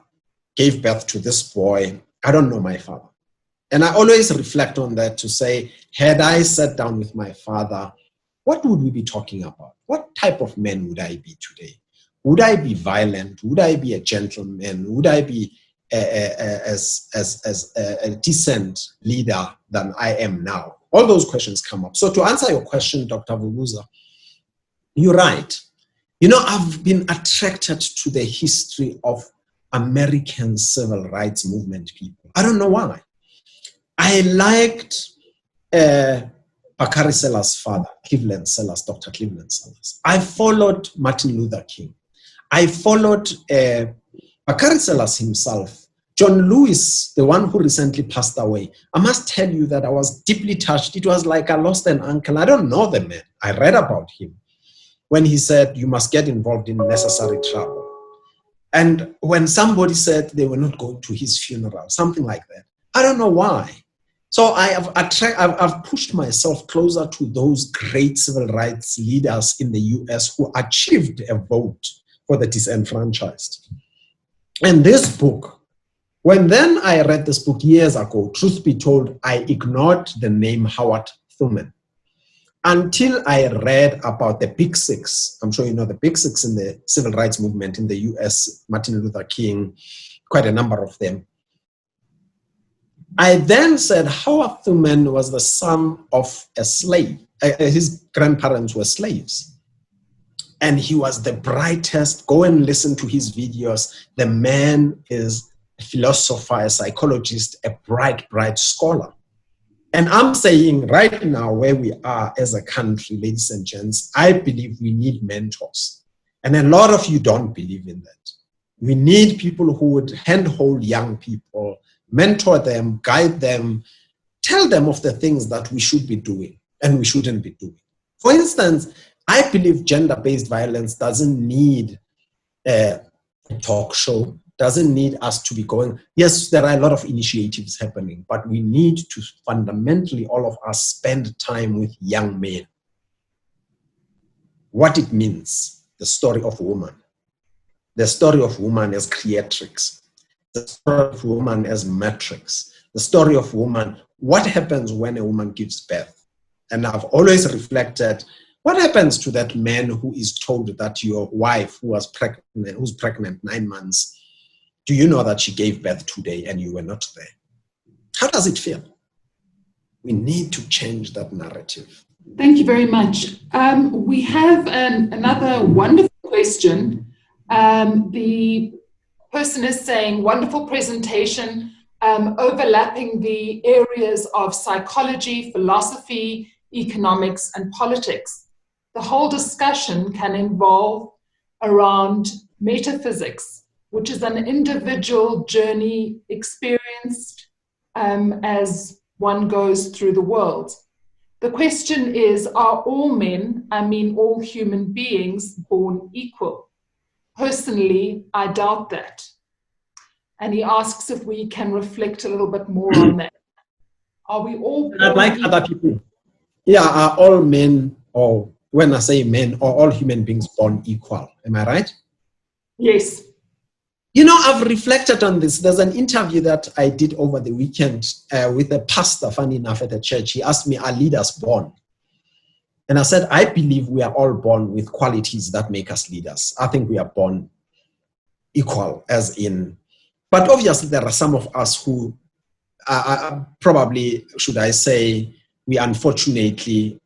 gave birth to this boy. I don't know my father. And I always reflect on that to say, had I sat down with my father, what would we be talking about? What type of man would I be today? Would I be violent? Would I be a gentleman? Would I be a decent leader than I am now? All those questions come up. So to answer your question, Dr. Vuguza, you're right. You know, I've been attracted to the history of American civil rights movement people. I don't know why. I liked Bakari Sellers' father, Cleveland Sellers, Dr. Cleveland Sellers. I followed Martin Luther King. I followed Bakari Sellers himself, John Lewis, the one who recently passed away. I must tell you that I was deeply touched. It was like I lost an uncle. I don't know the man. I read about him when he said, you must get involved in necessary trouble. And when somebody said they were not going to his funeral, something like that, I don't know why. So I've pushed myself closer to those great civil rights leaders in the US who achieved a vote for the disenfranchised. And this book, when then I read this book years ago, truth be told, I ignored the name Howard Thurman until I read about the Big Six. I'm sure you know the Big Six in the civil rights movement in the US, Martin Luther King, quite a number of them. I then said Howard Thurman was the son of a slave. His grandparents were slaves. and he was the brightest. Go and listen to his videos. The man is a philosopher, a psychologist, a bright scholar. And I'm saying right now, where we are as a country, ladies and gents, I believe we need mentors. And a lot of you don't believe in that. We need people who would handhold young people, mentor them, guide them, tell them of the things that we should be doing and we shouldn't be doing. For instance, I believe gender-based violence doesn't need a talk show, doesn't need us to be going, yes, there are a lot of initiatives happening, but we need to fundamentally, all of us, spend time with young men. What it means, the story of woman. The story of woman as creatrix. The story of woman as matrix. The story of woman, what happens when a woman gives birth? And I've always reflected, what happens to that man who is told that your wife who's pregnant 9 months, do you know that she gave birth today and you were not there? How does it feel? We need to change that narrative. Thank you very much. We have another wonderful question. The person is saying, wonderful presentation, overlapping the areas of psychology, philosophy, economics, and politics. The whole discussion can involve around metaphysics, which is an individual journey experienced as one goes through the world. The question is, are all men, I mean all human beings, born equal? Personally, I doubt that. And he asks if we can reflect a little bit more on that. Are we all born like equal? Other people. Yeah, are all men, or when I say men, are all human beings born equal? Am I right? Yes. You know, I've reflected on this. There's an interview that I did over the weekend with a pastor, funny enough, at a church. He asked me, are leaders born? And I said, I believe we are all born with qualities that make us leaders. I think we are born equal, as in, but obviously there are some of us who probably, should I say, we unfortunately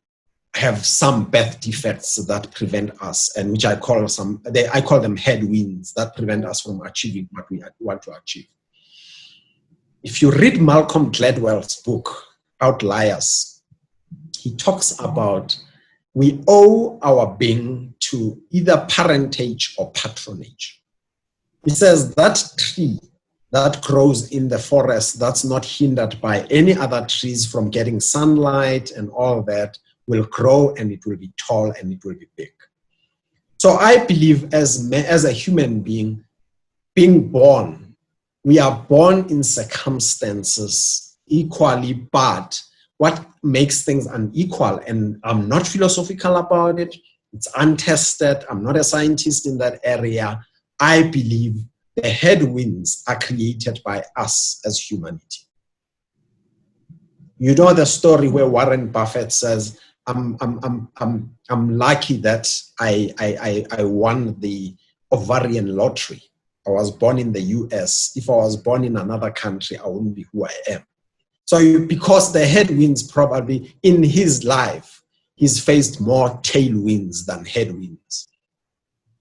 have some birth defects that prevent us, and which I call them headwinds that prevent us from achieving what we want to achieve. If you read Malcolm Gladwell's book, Outliers, he talks about we owe our being to either parentage or patronage. He says that tree that grows in the forest that's not hindered by any other trees from getting sunlight and all that will grow, and it will be tall and it will be big. So I believe as a human being, being born, we are born in circumstances equally, but what makes things unequal, and I'm not philosophical about it, it's untested, I'm not a scientist in that area, I believe the headwinds are created by us as humanity. You know the story where Warren Buffett says, I'm lucky that I won the ovarian lottery. I was born in the US. If I was born in another country, I wouldn't be who I am. So because the headwinds probably in his life, he's faced more tailwinds than headwinds.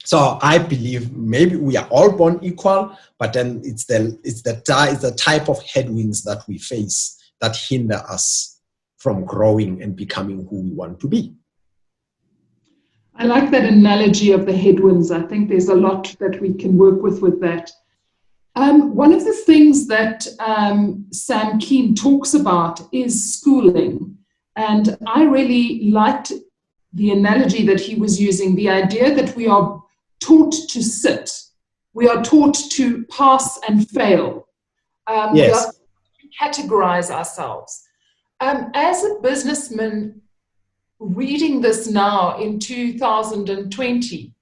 So I believe maybe we are all born equal, but then it's the type of headwinds that we face that hinder us from growing and becoming who we want to be. I like that analogy of the headwinds. I think there's a lot that we can work with that. One of the things that Sam Keen talks about is schooling. And I really liked the analogy that he was using, the idea that we are taught to sit. We are taught to pass and fail. Yes. We are taught to categorize ourselves. As a businessman reading this now in 2020,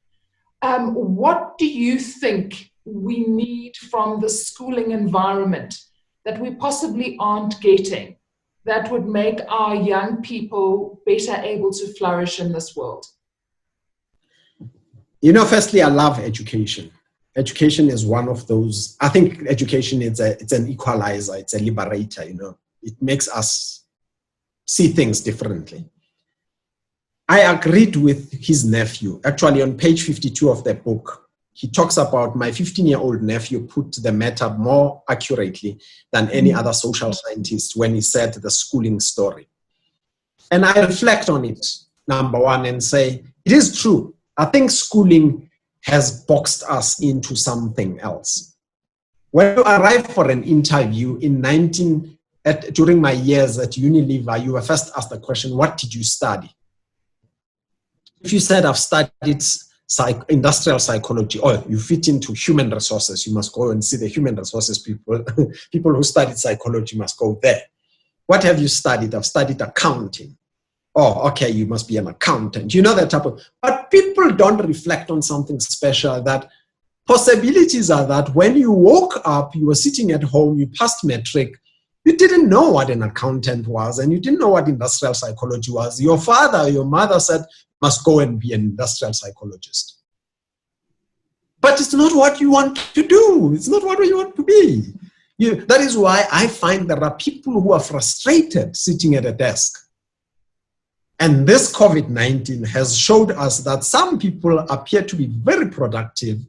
what do you think we need from the schooling environment that we possibly aren't getting that would make our young people better able to flourish in this world? You know, firstly, I love education. Education is one of those, I think education it's an equalizer, it's a liberator, you know. It makes us see things differently. I agreed with his nephew. Actually, on page 52 of the book, he talks about my 15-year-old nephew put the matter more accurately than any other social scientist when he said the schooling story. And I reflect on it, number one, and say, it is true. I think schooling has boxed us into something else. When you arrive for an interview during my years at Unilever, you were first asked the question, what did you study? If you said, I've studied industrial psychology, or you fit into human resources, you must go and see the human resources people. People who studied psychology must go there. What have you studied? I've studied accounting. Oh, okay, you must be an accountant. You know that type of, but people don't reflect on something special, that possibilities are that when you woke up, you were sitting at home, you passed matric, you didn't know what an accountant was, and you didn't know what industrial psychology was. Your father or your mother said, must go and be an industrial psychologist. But it's not what you want to do. It's not what you want to be. That is why I find there are people who are frustrated sitting at a desk. And this COVID-19 has showed us that some people appear to be very productive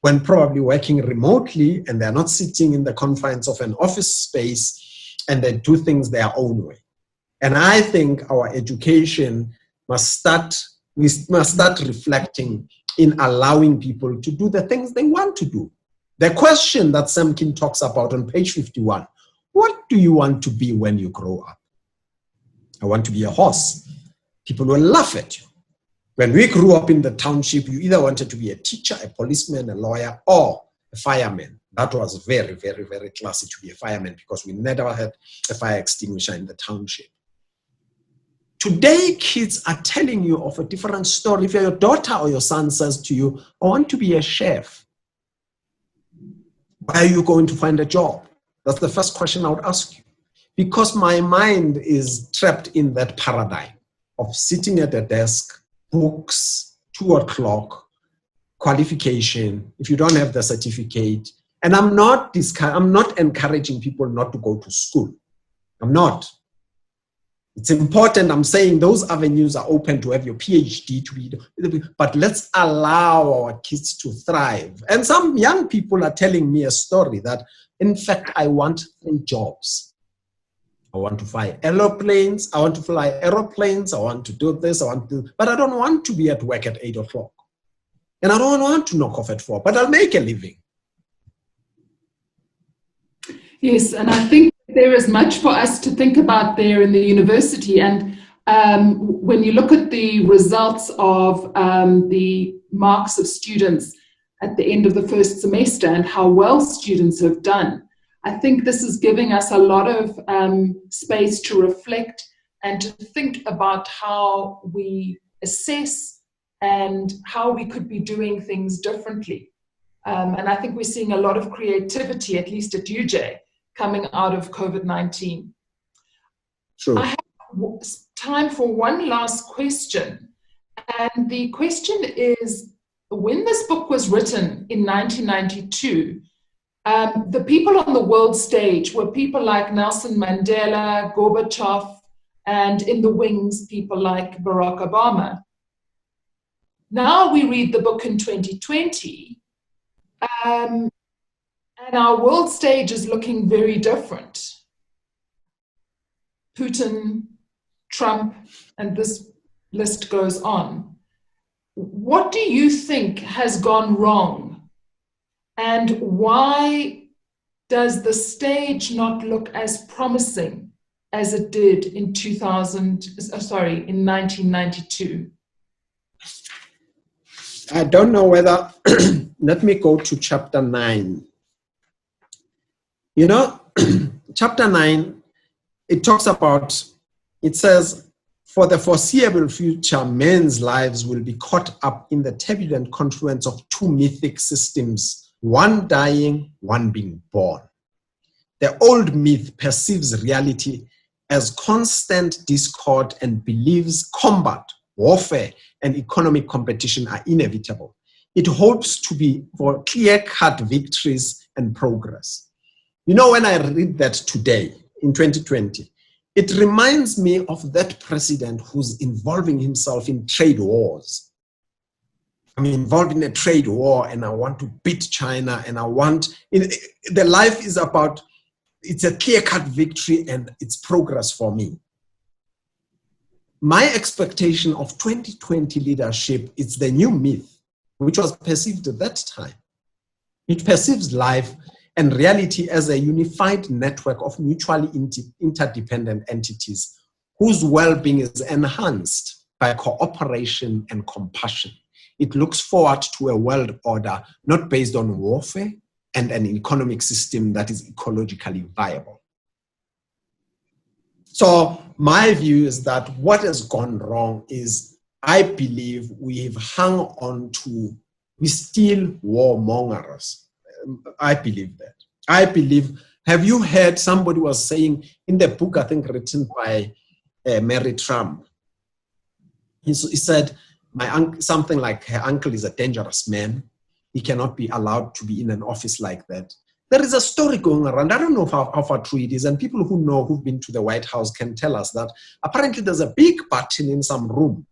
when probably working remotely, and they're not sitting in the confines of an office space, and they do things their own way. And I think our education we must start reflecting in allowing people to do the things they want to do. The question that Samkin talks about on page 51, what do you want to be when you grow up? I want to be a horse. People will laugh at you. When we grew up in the township, you either wanted to be a teacher, a policeman, a lawyer, or a fireman. That was very, very, very classy to be a fireman, because we never had a fire extinguisher in the township. Today, kids are telling you of a different story. If your daughter or your son says to you, I want to be a chef, where are you going to find a job? That's the first question I would ask you. Because my mind is trapped in that paradigm of sitting at a desk, books, 2 o'clock, qualification, if you don't have the certificate. And I'm not encouraging people not to go to school. I'm not. It's important. I'm saying those avenues are open to have your PhD, but let's allow our kids to thrive. And some young people are telling me a story that, in fact, I want 3 jobs. I want to fly aeroplanes. I want to fly aeroplanes. I want to do this. But I don't want to be at work at 8 o'clock. And I don't want to knock off at 4, but I'll make a living. Yes, and I think there is much for us to think about there in the university. And when you look at the results of the marks of students at the end of the first semester and how well students have done, I think this is giving us a lot of space to reflect and to think about how we assess and how we could be doing things differently. And I think we're seeing a lot of creativity, at least at UJ, coming out of COVID-19. Sure. I have time for one last question. And the question is, when this book was written in 1992, the people on the world stage were people like Nelson Mandela, Gorbachev, and in the wings, people like Barack Obama. Now we read the book in 2020, and our world stage is looking very different. Putin, Trump, and this list goes on. What do you think has gone wrong? And why does the stage not look as promising as it did in 1992? I don't know whether, let me go to chapter 9. You know, chapter 9, it talks about, it says, for the foreseeable future, men's lives will be caught up in the turbulent confluence of 2 mythic systems, one dying, one being born. The old myth perceives reality as constant discord and believes combat, warfare, and economic competition are inevitable. It hopes to be for clear-cut victories and progress. You know, when I read that today, in 2020, It reminds me of that president who's involving himself in trade wars. I'm involved in a trade war and I want to beat China, and the life is about, it's a clear-cut victory and it's progress for me. My expectation of 2020 leadership is the new myth, which was perceived at that time. It perceives life and reality as a unified network of mutually interdependent entities whose well-being is enhanced by cooperation and compassion. It looks forward to a world order not based on warfare and an economic system that is ecologically viable. So my view is that what has gone wrong is, I believe we've hung on to, we still warmongers. I believe that. I believe, have you heard, somebody was saying in the book, I think written by Mary Trump, he said, my uncle, something like, her uncle is a dangerous man. He cannot be allowed to be in an office like that. There is a story going around. I don't know how far true it is, and people who know, who've been to the White House, can tell us that apparently there's a big button in some room.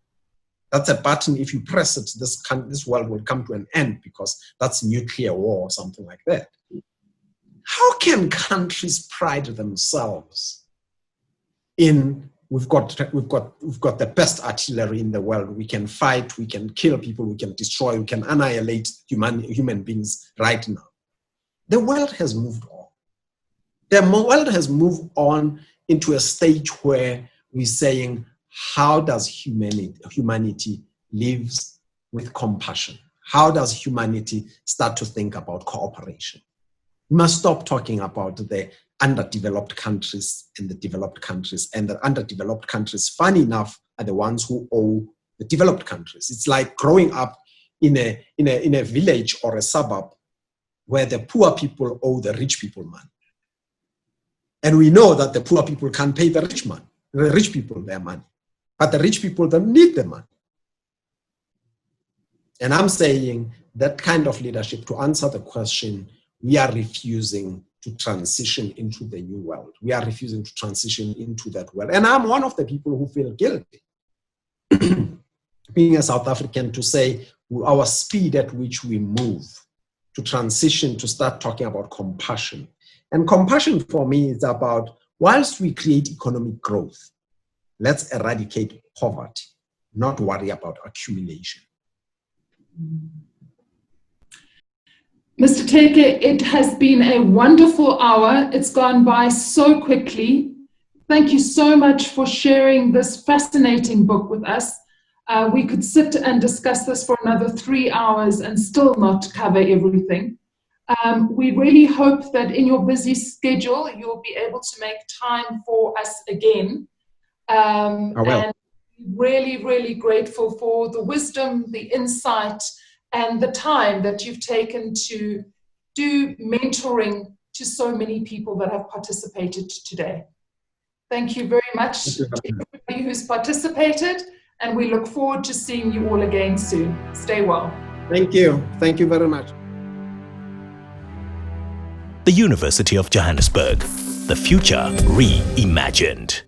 That's a button, if you press it, this world will come to an end, because that's nuclear war or something like that. How can countries pride themselves in, we've got the best artillery in the world, we can fight, we can kill people, we can destroy, we can annihilate human beings right now? The world has moved on. The world has moved on into a stage where we're saying, how does humanity lives with compassion? How does humanity start to think about cooperation? We must stop talking about the underdeveloped countries and the developed countries, and the underdeveloped countries, funny enough, are the ones who owe the developed countries. It's like growing up in a village or a suburb where the poor people owe the rich people money. And we know that the poor people can't pay the rich people their money. But the rich people don't need the money. And I'm saying that kind of leadership, to answer the question, we are refusing to transition into the new world. We are refusing to transition into that world. And I'm one of the people who feel guilty, being a South African, to say our speed at which we move to transition, to start talking about compassion. And compassion for me is about, whilst we create economic growth, let's eradicate poverty, not worry about accumulation. Mr. Teke, it has been a wonderful hour. It's gone by so quickly. Thank you so much for sharing this fascinating book with us. We could sit and discuss this for another 3 hours and still not cover everything. We really hope that in your busy schedule, you'll be able to make time for us again. I will. And really, really grateful for the wisdom, the insight, and the time that you've taken to do mentoring to so many people that have participated today. Thank you very much to everybody who's participated, and we look forward to seeing you all again soon. Stay well. Thank you. Thank you very much. The University of Johannesburg, the future reimagined.